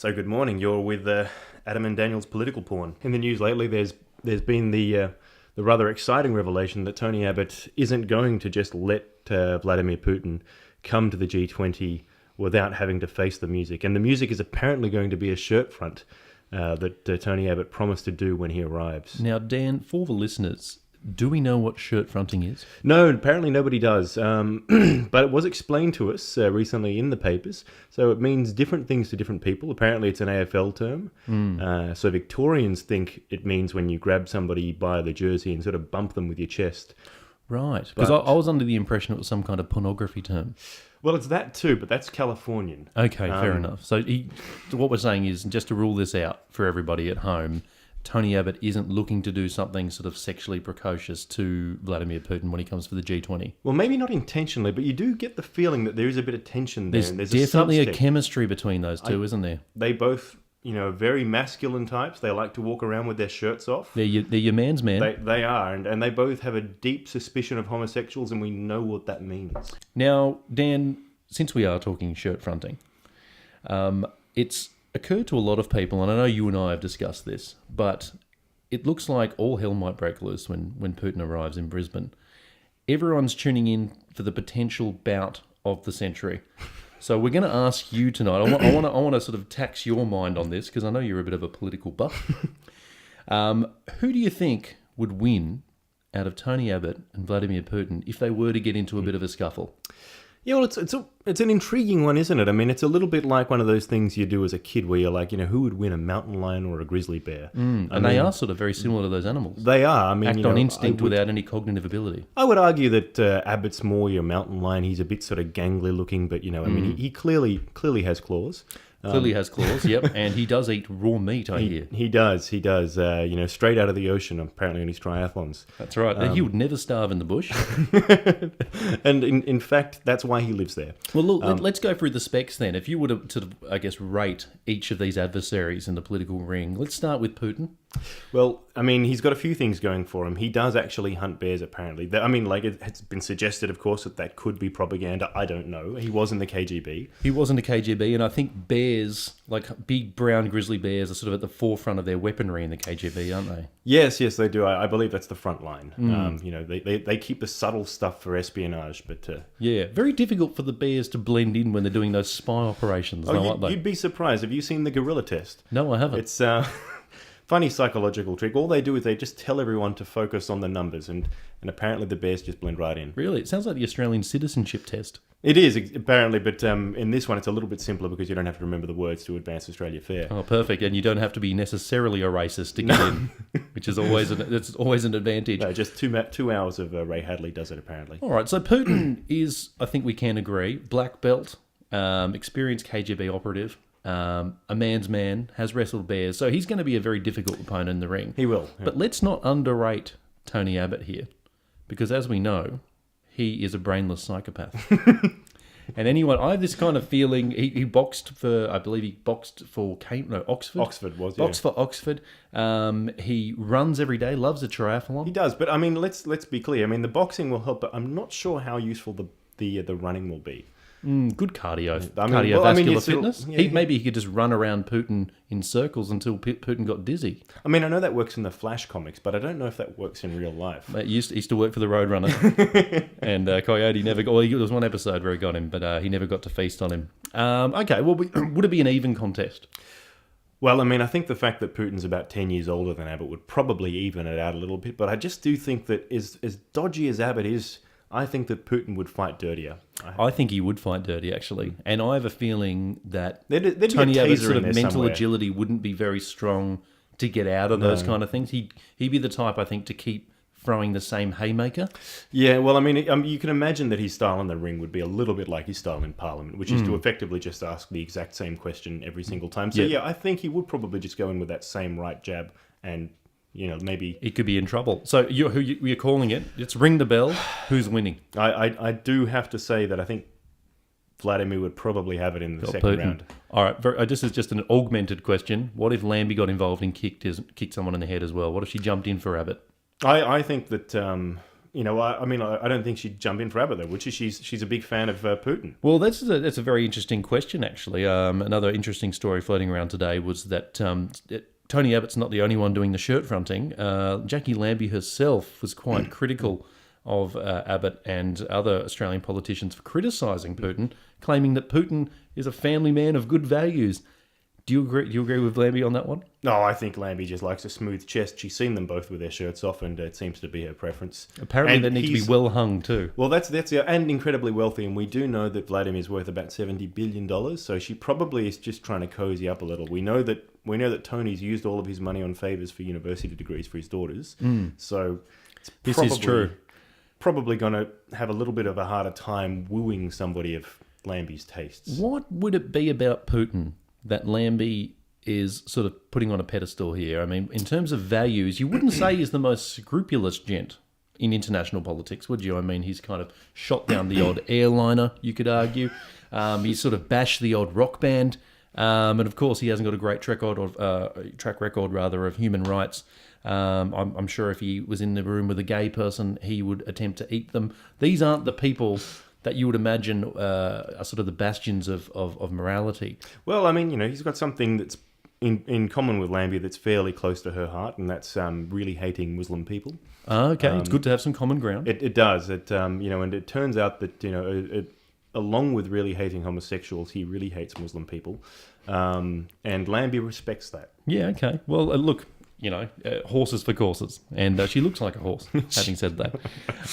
So good morning. You're with Adam and Daniel's Political Porn. In the news lately, there's been the rather exciting revelation that Tony Abbott isn't going to just let Vladimir Putin come to the G20 without having to face the music. And the music is apparently going to be a shirt front that Tony Abbott promised to do when he arrives. Now, Dan, for the listeners, do we know what shirt fronting is? No, apparently nobody does. But it was explained to us recently in the papers. So it means different things to different people. Apparently it's an AFL term. So Victorians think it means when you grab somebody by the jersey and sort of bump them with your chest. Right, because I was under the impression it was some kind of pornography term. Well, it's that too, but that's Californian. Okay, fair enough. So what we're saying is, just to rule this out for everybody at home, Tony Abbott isn't looking to do something sort of sexually precocious to Vladimir Putin when he comes for the G20. Well, maybe not intentionally, but you do get the feeling that there is a bit of tension there. There's definitely a chemistry between those two, isn't there? They both, very masculine types. They like to walk around with their shirts off. They're your man's man. They are, and they both have a deep suspicion of homosexuals, and we know what that means. Now, Dan, since we are talking shirt fronting, it's occurred to a lot of people, and I know you and I have discussed this, but it looks like all hell might break loose when Putin arrives in Brisbane. Everyone's tuning in for the potential bout of the century. So we're going to ask you tonight. I want to sort of tax your mind on this because I know you're a bit of a political buff. Who do you think would win out of Tony Abbott and Vladimir Putin if they were to get into a bit of a scuffle? Yeah, well, it's an intriguing one, isn't it? I mean, it's a little bit like one of those things you do as a kid where you're like, who would win, a mountain lion or a grizzly bear? They are sort of very similar to those animals. They are. I mean, act on instinct without any cognitive ability. I would argue that Abbott's more your mountain lion. He's a bit sort of gangly looking, but he clearly has claws. Clearly has claws, yep, and he does eat raw meat, I hear. He does. Straight out of the ocean, apparently, on his triathlons. That's right. He would never starve in the bush. And in fact, that's why he lives there. Well, look, let's go through the specs then. If you were to, I guess, rate each of these adversaries in the political ring, let's start with Putin. Well, I mean, he's got a few things going for him. He does actually hunt bears, apparently. It's been suggested, of course, that could be propaganda. I don't know. He was in the KGB. He was in the KGB, and I think bears, like big brown grizzly bears, are sort of at the forefront of their weaponry in the KGB, aren't they? Yes, they do. I believe that's the front line. They keep the subtle stuff for espionage, but... yeah, very difficult for the bears to blend in when they're doing those spy operations, aren't they? You'd be surprised. Have you seen the gorilla test? No, I haven't. It's... funny psychological trick. All they do is they just tell everyone to focus on the numbers, and apparently the bears just blend right in. Really? It sounds like the Australian citizenship test. It is, apparently, but in this one it's a little bit simpler because you don't have to remember the words to advance Australia fair. Oh, perfect. And you don't have to be necessarily a racist to get in, which is always an advantage. No, just 2 hours of Ray Hadley does it, apparently. All right, so Putin is, I think we can agree, black belt, experienced KGB operative, a man's man, has wrestled bears, so he's going to be a very difficult opponent in the ring. He will. Yeah. But let's not underrate Tony Abbott here, because as we know, he is a brainless psychopath. And I have this kind of feeling, he boxed for, I believe he boxed for Oxford. Oxford was, Boxed for Oxford. He runs every day, loves a triathlon. He does, but I mean, let's be clear. I mean, the boxing will help, but I'm not sure how useful the running will be. Good cardiovascular fitness. Maybe he could just run around Putin in circles until Putin got dizzy. I mean, I know that works in the Flash comics, but I don't know if that works in real life. He used to work for the Roadrunner, and Coyote never got... Well, there was one episode where he got him, but he never got to feast on him. Okay, well, would it be an even contest? Well, I mean, I think the fact that Putin's about 10 years older than Abbott would probably even it out a little bit, but I just do think that as dodgy as Abbott is, I think that Putin would fight dirtier. I think he would fight dirty, actually. And I have a feeling that there'd Tony Abbott's sort of mental somewhere. agility wouldn't be very strong to get out of those kind of things. He'd be the type, I think, to keep throwing the same haymaker. Yeah, well, I mean, you can imagine that his style in the ring would be a little bit like his style in Parliament, which is to effectively just ask the exact same question every single time. So, yeah, I think he would probably just go in with that same right jab and... maybe... He could be in trouble. So you're calling it. Let's ring the bell. Who's winning? I do have to say that I think Vladimir would probably have it in the second round. All right. This is just an augmented question. What if Lambie got involved and kicked someone in the head as well? What if she jumped in for Abbott? I think that I don't think she'd jump in for Abbott, though, would she? She's a big fan of Putin. Well, that's a very interesting question, actually. Another interesting story floating around today was that Tony Abbott's not the only one doing the shirt fronting. Jackie Lambie herself was quite critical of Abbott and other Australian politicians for criticising Putin, claiming that Putin is a family man of good values. Do you agree with Lambie on that one? No, I think Lambie just likes a smooth chest. She's seen them both with their shirts off, and it seems to be her preference. Apparently, and they need to be well hung too. Well, that's and incredibly wealthy, and we do know that Vladimir's worth about $70 billion. So she probably is just trying to cozy up a little. We know that Tony's used all of his money on favours for university degrees for his daughters. So this is true. Probably going to have a little bit of a harder time wooing somebody of Lambie's tastes. What would it be about Putin that Lambie is sort of putting on a pedestal here? I mean, in terms of values, you wouldn't say he's the most scrupulous gent in international politics, would you? I mean, he's kind of shot down the odd airliner, you could argue. He's sort of bashed the odd rock band. And of course, he hasn't got a great track record of human rights. I'm sure if he was in the room with a gay person, he would attempt to eat them. These aren't the people that you would imagine are sort of the bastions of morality. Well, I mean, he's got something that's in common with Lambie that's fairly close to her heart, and that's really hating Muslim people. Okay, it's good to have some common ground. It does. And it turns out that, along with really hating homosexuals, he really hates Muslim people. And Lambie respects that. Yeah, okay. Well, look, horses for courses. And she looks like a horse, having said that.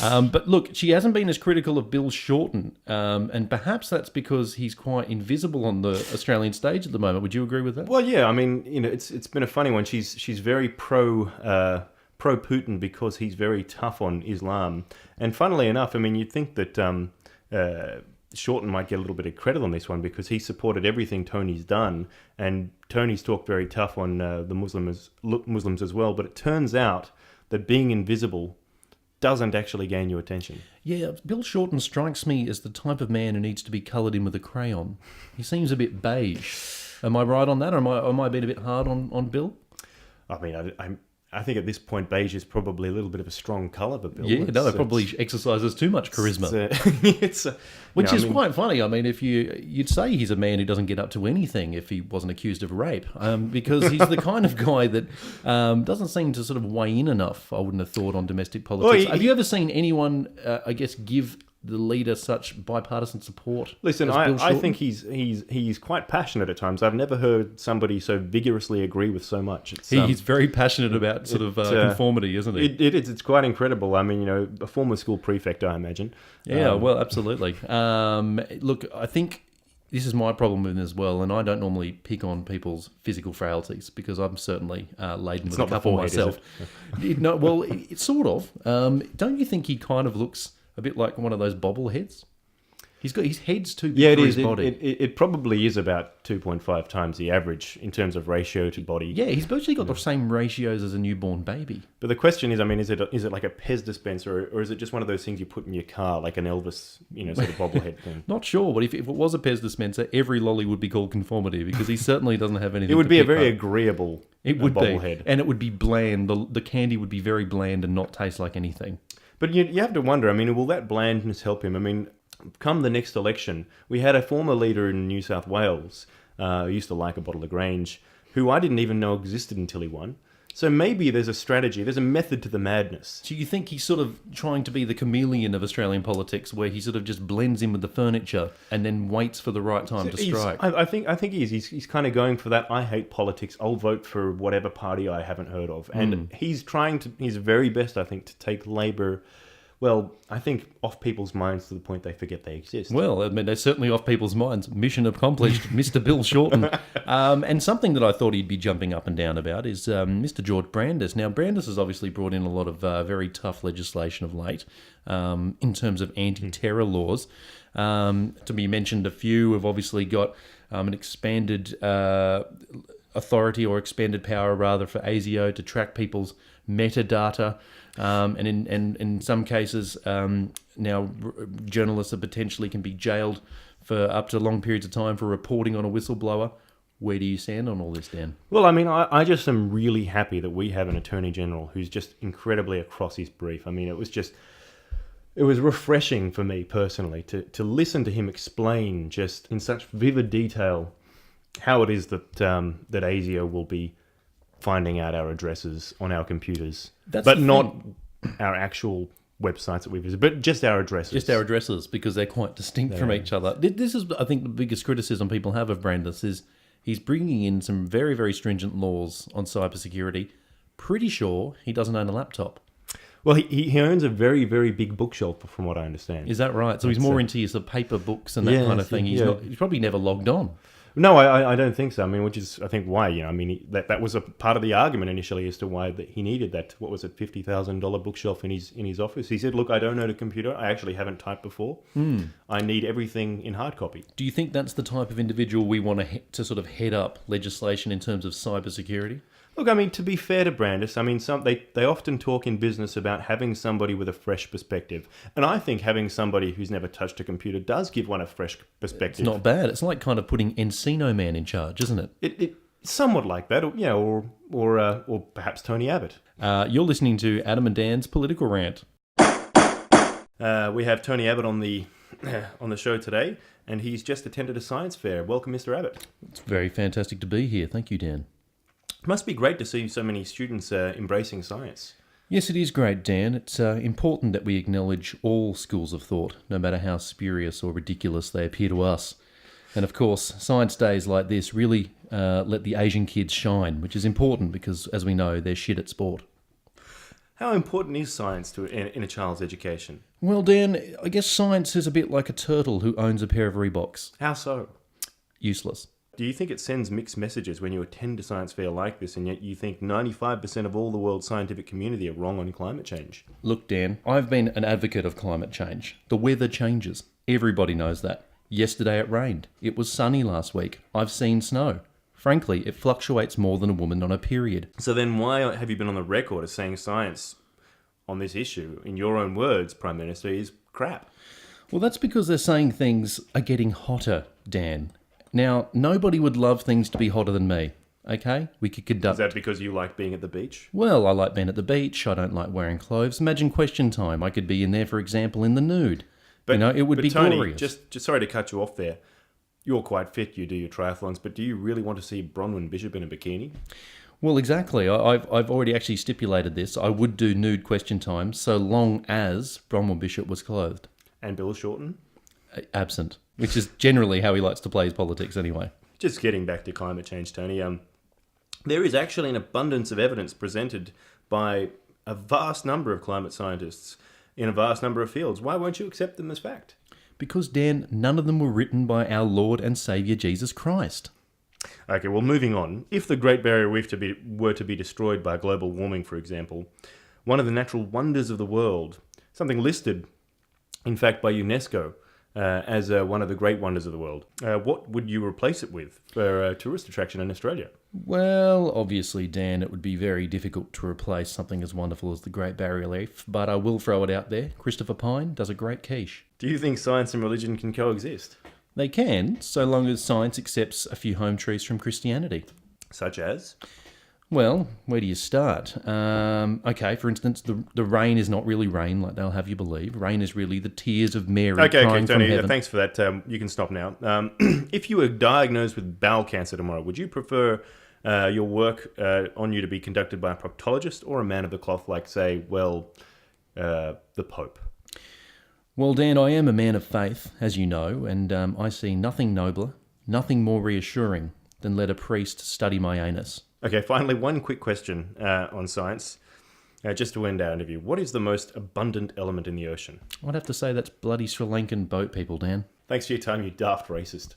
But look, she hasn't been as critical of Bill Shorten. And perhaps that's because he's quite invisible on the Australian stage at the moment. Would you agree with that? Well, yeah. I mean, it's been a funny one. She's very pro Putin because he's very tough on Islam. And funnily enough, I mean, you'd think that Shorten might get a little bit of credit on this one because he supported everything Tony's done, and Tony's talked very tough on the Muslims as well. But it turns out that being invisible doesn't actually gain you attention. Yeah, Bill Shorten strikes me as the type of man who needs to be coloured in with a crayon. He seems a bit beige. Am I right on that, or am I being a bit hard on Bill? I mean, I think at this point, beige is probably a little bit of a strong colour for Bill. Yeah, it probably exercises too much charisma. Which is quite funny. I mean, if you'd say he's a man who doesn't get up to anything if he wasn't accused of rape, because he's the kind of guy that doesn't seem to sort of weigh in enough, I wouldn't have thought, on domestic politics. Have you ever seen anyone, give the leader such bipartisan support? Listen, I think he's quite passionate at times. I've never heard somebody so vigorously agree with so much. He's very passionate about conformity, isn't he? It is. It's quite incredible. I mean, a former school prefect, I imagine. Yeah, well, absolutely. Look, I think this is my problem with him as well, and I don't normally pick on people's physical frailties because I'm certainly laden with a couple myself. No, well, it's sort of. Don't you think he kind of looks a bit like one of those bobbleheads? His head's too big for his body. It probably is about 2.5 times the average in terms of ratio to body. Yeah, he's virtually got the same ratios as a newborn baby. But the question is, I mean, is it like a Pez dispenser, or is it just one of those things you put in your car, like an Elvis, sort of bobblehead thing? Not sure, but if it was a Pez dispenser, every lolly would be called conformity because he certainly doesn't have anything. It would be a very agreeable bobblehead. And it would be bland. The candy would be very bland and not taste like anything. But you have to wonder, I mean, will that blandness help him? I mean, come the next election, we had a former leader in New South Wales, who used to like a bottle of Grange, who I didn't even know existed until he won. So maybe there's a strategy, there's a method to the madness. So you think he's sort of trying to be the chameleon of Australian politics, where he sort of just blends in with the furniture and then waits for the right time to strike? I think he is. He's kind of going for that. I hate politics. I'll vote for whatever party I haven't heard of, and he's trying his very best, I think, to take Labor. Well, I think off people's minds to the point they forget they exist. Well, I mean, they're certainly off people's minds. Mission accomplished, Mr. Bill Shorten. And something that I thought he'd be jumping up and down about is Mr. George Brandis. Now, Brandis has obviously brought in a lot of very tough legislation of late in terms of anti-terror laws. To be mentioned, a few have obviously got an expanded authority or expanded power, rather, for ASIO to track people's metadata. And in some cases, now journalists potentially can be jailed for up to long periods of time for reporting on a whistleblower. Where do you stand on all this, Dan? Well, I mean, I just am really happy that we have an Attorney General who's just incredibly across his brief. I mean, it was just it was refreshing for me personally to listen to him explain just in such vivid detail how it is that that ASIO will be finding out our addresses on our computers, but not our actual websites that we visit, but just our addresses. Just our addresses, because they're quite distinct from each other. This is, I think, the biggest criticism people have of Brandis is he's bringing in some very, very stringent laws on cybersecurity. Pretty sure he doesn't own a laptop. Well, he owns a very, very big bookshelf, from what I understand. Is that right? So he's more into his paper books and that kind of thing. He's probably never logged on. No, I don't think so. I mean, which is, I think, why, that was a part of the argument initially as to why that he needed that, what was it, $50,000 bookshelf in his office. He said, look, I don't own a computer. I actually haven't typed before. I need everything in hard copy. Do you think that's the type of individual we want to sort of head up legislation in terms of cybersecurity? Look, I mean, to be fair to Brandis, I mean, they often talk in business about having somebody with a fresh perspective. And I think having somebody who's never touched a computer does give one a fresh perspective. It's not bad. It's like kind of putting Encino Man in charge, isn't it? It's somewhat like that, or perhaps Tony Abbott. You're listening to Adam and Dan's Political Rant. We have Tony Abbott on the show today, and he's just attended a science fair. Welcome, Mr. Abbott. It's very fantastic to be here. Thank you, Dan. It must be great to see so many students embracing science. Yes, it is great, Dan. It's important that we acknowledge all schools of thought, no matter how spurious or ridiculous they appear to us. And of course, science days like this really let the Asian kids shine, which is important because, as we know, they're shit at sport. How important is science in a child's education? Well, Dan, I guess science is a bit like a turtle who owns a pair of Reeboks. How so? Useless. Do you think it sends mixed messages when you attend a science fair like this and yet you think 95% of all the world's scientific community are wrong on climate change? Look, Dan, I've been an advocate of climate change. The weather changes. Everybody knows that. Yesterday it rained. It was sunny last week. I've seen snow. Frankly, it fluctuates more than a woman on a period. So then why have you been on the record as saying science on this issue, in your own words, Prime Minister, is crap? Well, that's because they're saying things are getting hotter, Dan. Now, nobody would love things to be hotter than me, okay? We could conduct... Is that because you like being at the beach? Well, I like being at the beach. I don't like wearing clothes. Imagine Question Time. I could be in there, for example, in the nude. But, it would be Tony, glorious. Just sorry to cut you off there. You're quite fit, you do your triathlons, but do you really want to see Bronwyn Bishop in a bikini? Well, exactly. I've already actually stipulated this. I would do nude Question Time so long as Bronwyn Bishop was clothed. And Bill Shorten? Absent, which is generally how he likes to play his politics anyway. Just getting back to climate change, Tony, there is actually an abundance of evidence presented by a vast number of climate scientists in a vast number of fields. Why won't you accept them as fact? Because, Dan, none of them were written by our Lord and Saviour Jesus Christ. Okay, well, moving on. If the Great Barrier Reef were to be destroyed by global warming, for example, one of the natural wonders of the world, something listed, in fact, by UNESCO, as one of the great wonders of the world. What would you replace it with for a tourist attraction in Australia? Well, obviously, Dan, it would be very difficult to replace something as wonderful as the Great Barrier Reef, but I will throw it out there. Christopher Pine does a great quiche. Do you think science and religion can coexist? They can, so long as science accepts a few home truths from Christianity. Such as? Well, where do you start? Okay, for instance, the rain is not really rain like they'll have you believe. Rain is really the tears of Mary crying Tony, from heaven. Thanks for that. You can stop now. If you were diagnosed with bowel cancer tomorrow, would you prefer your work on you to be conducted by a proctologist or a man of the cloth like, say, the Pope? Well, Dan, I am a man of faith, as you know, and I see nothing nobler, nothing more reassuring than let a priest study my anus. Okay, finally, one quick question on science, just to end our interview. What is the most abundant element in the ocean? I'd have to say that's bloody Sri Lankan boat people, Dan. Thanks for your time, you daft racist.